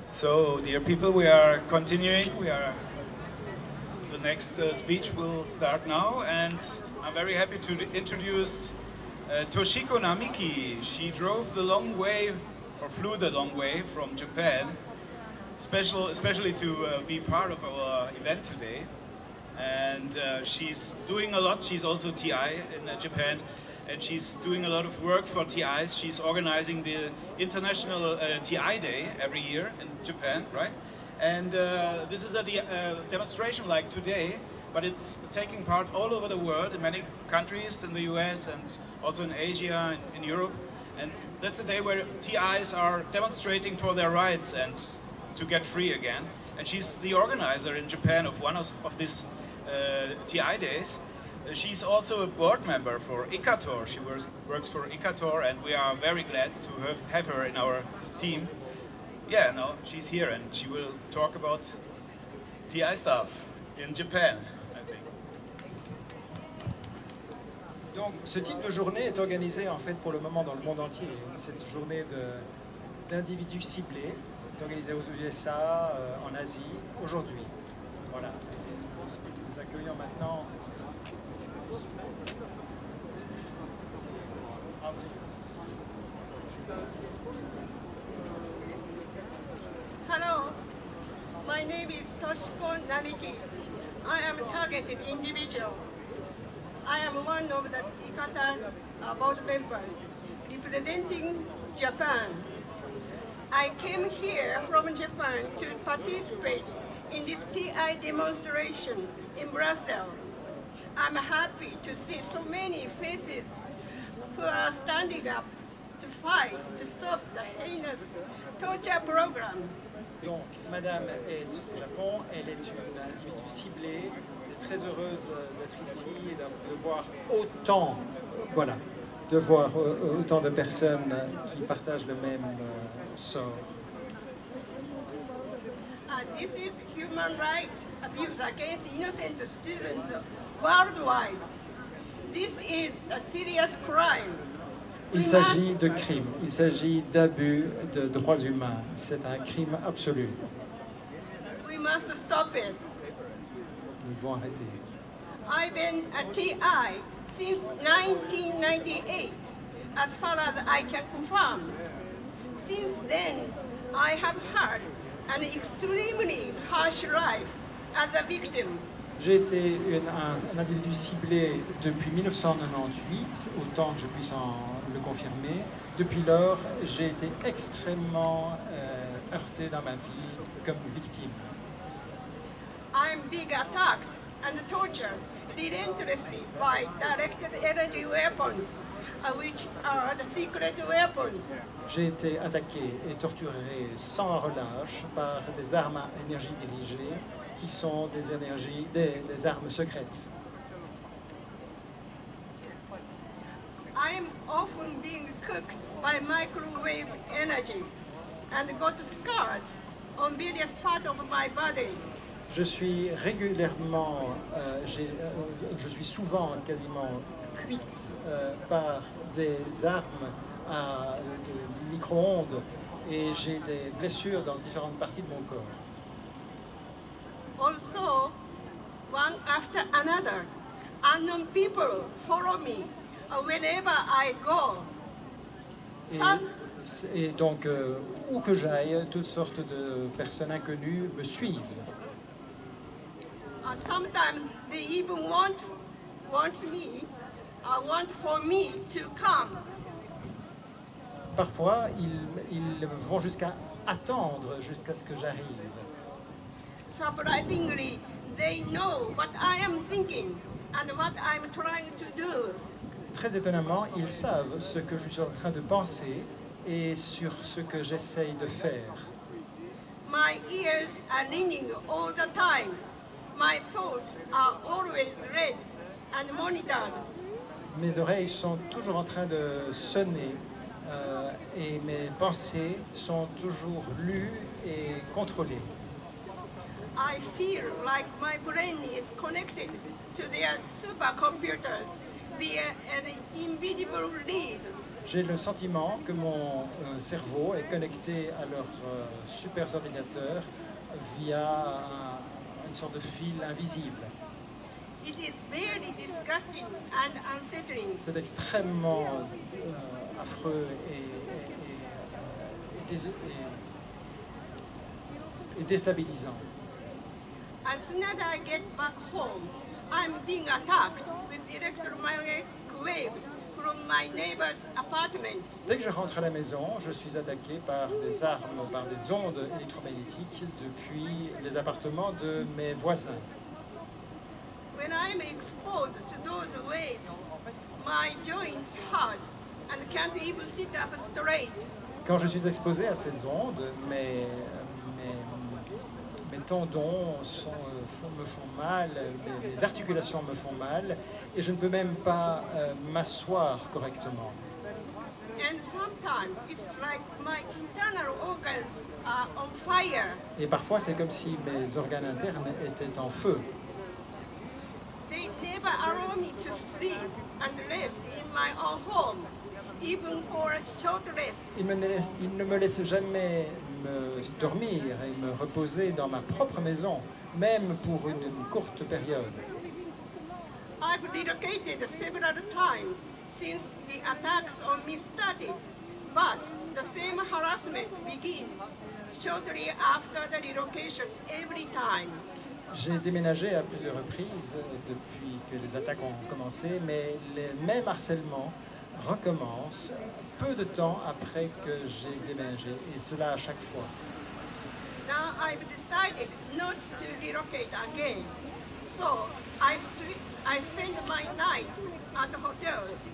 So, dear people, we are continuing. The next speech will start now, and I'm very happy to introduce Toshiko Namiki. She drove the long way, or flew the long way from Japan, especially to be part of our event today. And she's doing a lot. She's also TI in Japan, and she's doing a lot of work for TIs. She's organizing the International TI Day every year in Japan, right? And this is a demonstration like today, but it's taking part all over the world in many countries, in the US and also in Asia, in Europe. And that's a day where TIs are demonstrating for their rights and to get free again. And she's the organizer in Japan of one of these TI days. She's also a board member for ICATOR. She works for ICATOR, and we are very glad to have her in our team. Yeah, no, she's here, and she will talk about TI stuff in Japan, I think. Donc, ce type de journée est organisé en fait pour le moment dans le monde entier. Cette journée d'individus ciblés est organisée aux USA, en Asie, aujourd'hui. Voilà. Nous accueillons maintenant. Hello, my name is Toshiko Namiki. I am a targeted individual. I am one of the ICATA board members representing Japan. I came here from Japan to participate in this TI demonstration in Brussels. I'm happy to see so many faces who are standing up to fight to stop the heinous torture program. Donc, Madame est au Japon, elle est une individu ciblée, elle est très heureuse d'être ici et de voir autant, voilà, de voir autant de personnes qui partagent le même sort. This is human rights abuse against innocent citizens worldwide. This is a serious crime. Il s'agit de crimes, il s'agit d'abus de droits humains. C'est un crime absolu. We must stop it. Nous devons arrêter. I've been a TI since 1998, as far as I can confirm. Since then, I have had an extremely harsh life as a victim. J'ai été un individu ciblé depuis 1998, autant que je puisse le confirmer. Depuis lors, j'ai été extrêmement heurté dans ma vie comme victime. I'm being attacked and tortured relentlessly by directed energy weapons, which are the secret weapons. J'ai été attaqué et torturé sans relâche par des armes à énergie dirigée qui sont des armes secrètes. I'm often being cooked by microwave energy and got scars on various parts of my body. Je suis régulièrement, je suis souvent quasiment cuite par des armes de micro-ondes et j'ai des blessures dans différentes parties de mon corps. Also, one after another, unknown people follow me wherever I go. Et donc, où que j'aille, toutes sortes de personnes inconnues me suivent. Sometimes they even want for me to come. Parfois, ils vont jusqu'à attendre jusqu'à ce que j'arrive. Surprisingly, they know what I am thinking and what I'm trying to do. Très étonnamment, ils savent ce que je suis en train de penser et sur ce que j'essaye de faire. My ears are ringing all the time. My thoughts are always read and monitored. Mes oreilles sont toujours en train de sonner et mes pensées sont toujours lues et contrôlées. I feel like my brain is connected to their supercomputers via an invisible lead. J'ai le sentiment que mon cerveau est connecté à leur super ordinateur via une sorte de fil invisible. It is very disgusting and unsettling. C'est extrêmement affreux et déstabilisant. As soon as I get back home, I'm being attacked with electromagnetic waves from my neighbor's apartments. Dès que je rentre à la maison, je suis attaqué par des armes, par des ondes électromagnétiques depuis les appartements de mes voisins. When I'm exposed to those waves, my joints hurt and can't even sit up straight. Quand je suis exposé à ces ondes, mes tendons me font mal, mes articulations me font mal, et je ne peux même pas m'asseoir correctement. And sometimes it's like my internal organs are on fire. Et parfois, c'est comme si mes organes internes étaient en feu. They never allow me to sleep and rest in my own home, even for a short rest. Ils ne me laissent jamais me dormir et me reposer dans ma propre maison, même pour une courte période. I've relocated several times since the attacks on me started, but the same harassment begins shortly after the relocation every time. J'ai déménagé à plusieurs reprises depuis que les attaques ont commencé, mais les mêmes harcèlements recommencent peu de temps après que j'ai déménagé, et cela à chaque fois. Now I've decided not to relocate again, so I spend my nights at hotels,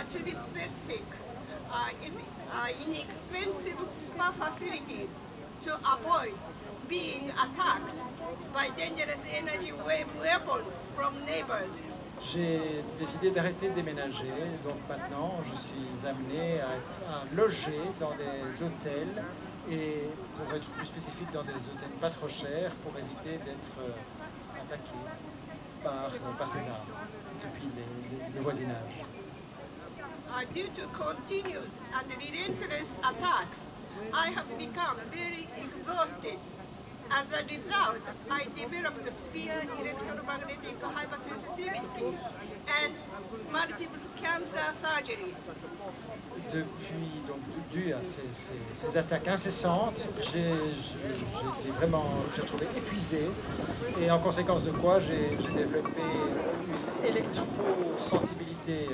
to be specific, in expensive spa facilities to avoid being attacked by dangerous energy wave weapons from neighbors. J'ai décidé d'arrêter de déménager, donc maintenant je suis amené à loger dans des hôtels, et pour être plus spécifique dans des hôtels pas trop chers pour éviter d'être attaqué par ces armes depuis le voisinage. Due to continued and relentless attacks, I have become very exhausted. As a result, I developed severe electromagnetic hypersensitivity and multiple cancer surgeries. Depuis, donc, dû à ces attaques incessantes, j'ai trouvé épuisé, et en conséquence de quoi j'ai développé une électrosensibilité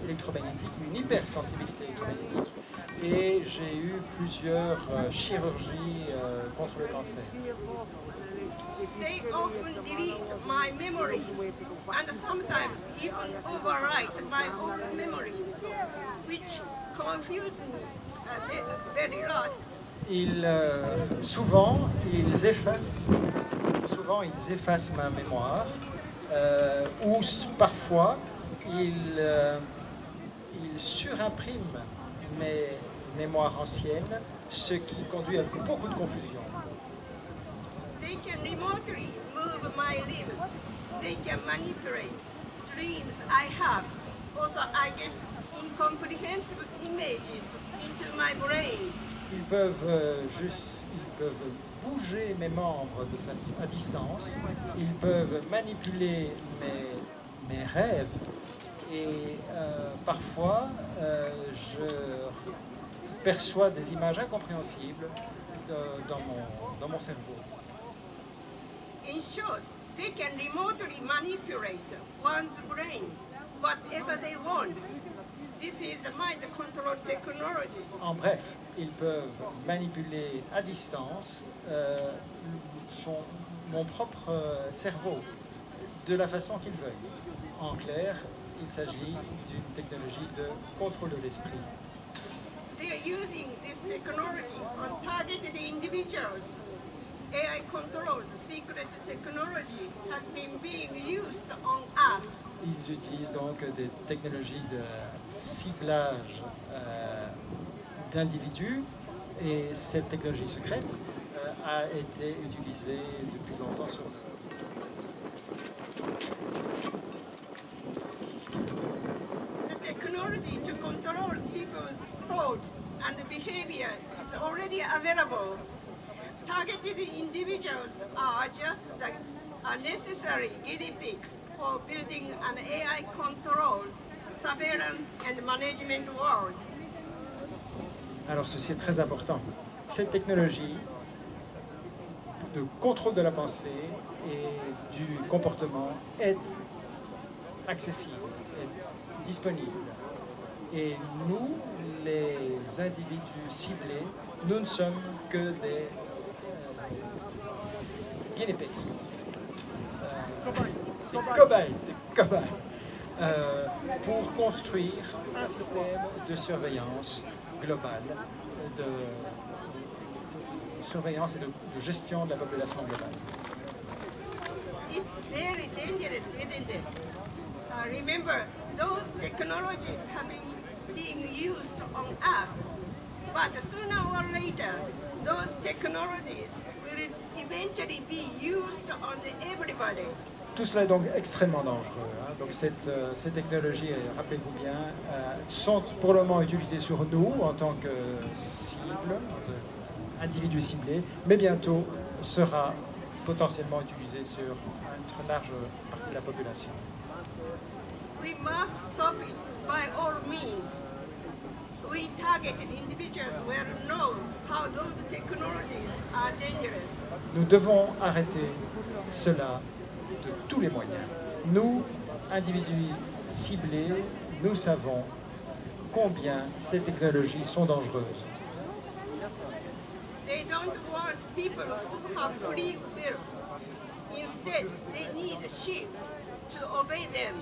électromagnétique, une hypersensibilité électromagnétique, et j'ai eu plusieurs chirurgies contre le cancer. They often delete my memories and sometimes even overwrite my own memories, which confuse me very lot. Souvent, ils effacent ma mémoire, ou parfois, ils surimpriment mes mémoires anciennes, ce qui conduit à beaucoup de confusion. They can remotely move my limbs. They can manipulate dreams I have. Also, I get incomprehensible images into my brain. Ils peuvent bouger mes membres à distance. Ils peuvent manipuler mes rêves. Et parfois, je perçois des images incompréhensibles dans mon cerveau. In short, they can remotely manipulate one's brain, whatever they want. This is a mind control technology. En bref, ils peuvent manipuler à distance mon propre cerveau de la façon qu'ils veulent. En clair, il s'agit d'une technologie de contrôle de l'esprit. They are using this technology on targeted individuals. AI-controlled secret technology has been being used on us. Ils utilisent donc des technologies de ciblage d'individus, et cette technologie secrète a été utilisée depuis longtemps sur nous. The technology to control people's thoughts and behavior is already available. Targeted individuals are just the necessary guinea pigs for building an AI-controlled surveillance and management world. Alors ceci est très important. Cette technologie de contrôle de la pensée et du comportement est accessible, est disponible. Et nous, les individus ciblés, nous ne sommes que des guinea pigs, des cobayes, pour construire un système de surveillance globale, de surveillance et de gestion de la population globale. It's very dangerous, isn't it? Remember, those technologies have been being used on us, but sooner or later, those technologies will eventually be used on everybody. Tout cela est donc extrêmement dangereux. Hein. Donc ces technologies, rappelez-vous bien, sont pour le moment utilisées sur nous en tant que cible, individus ciblés, mais bientôt sera potentiellement utilisé sur une large partie de la population. We must stop it by all means. We targeted individuals will know how those technologies are dangerous. Nous devons arrêter cela de tous les moyens. Nous, individus ciblés, nous savons combien ces technologies sont dangereuses. They don't want people who have free will. Instead, they need a sheep to obey them.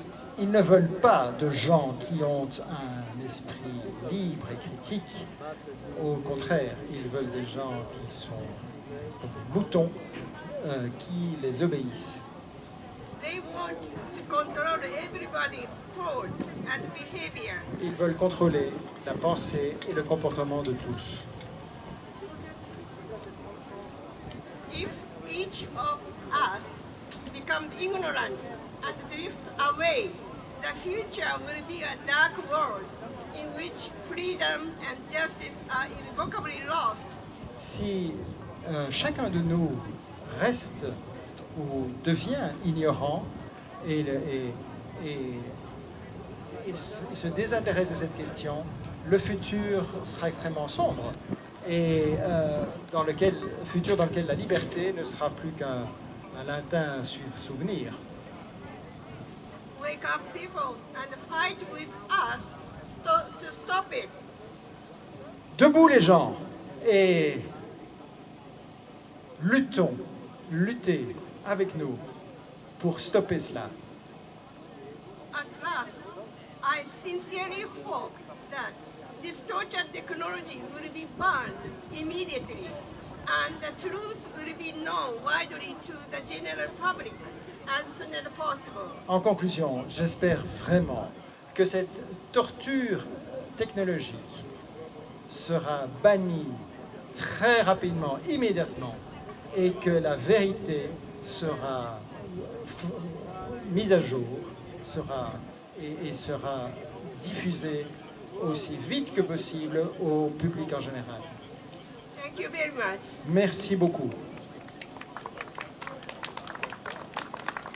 Ils ne veulent pas de gens qui ont un esprit libre et critique. Au contraire, ils veulent des gens qui sont comme des moutons, qui les obéissent. They want to control everybody's thoughts and behavior. Ils veulent contrôler la pensée et le comportement de tous. If each of us becomes ignorant and drifts away, the future will be a dark world in which freedom and justice are irrevocably lost. Si chacun de nous reste ou devient ignorant et se désintéresse de cette question, le futur sera extrêmement sombre et futur dans lequel la liberté ne sera plus qu'un lointain souvenir. Wake up, people, and fight with us to stop it. Debout les gens et luttez avec nous pour stopper cela. At last, I sincerely hope that this torture technology will be banned immediately and the truth will be known widely to the general public as soon as possible. En conclusion, j'espère vraiment que cette torture technologique sera bannie très rapidement, immédiatement, et que la vérité sera mise à jour, sera diffusée aussi vite que possible au public en général. Thank you very much. Merci beaucoup.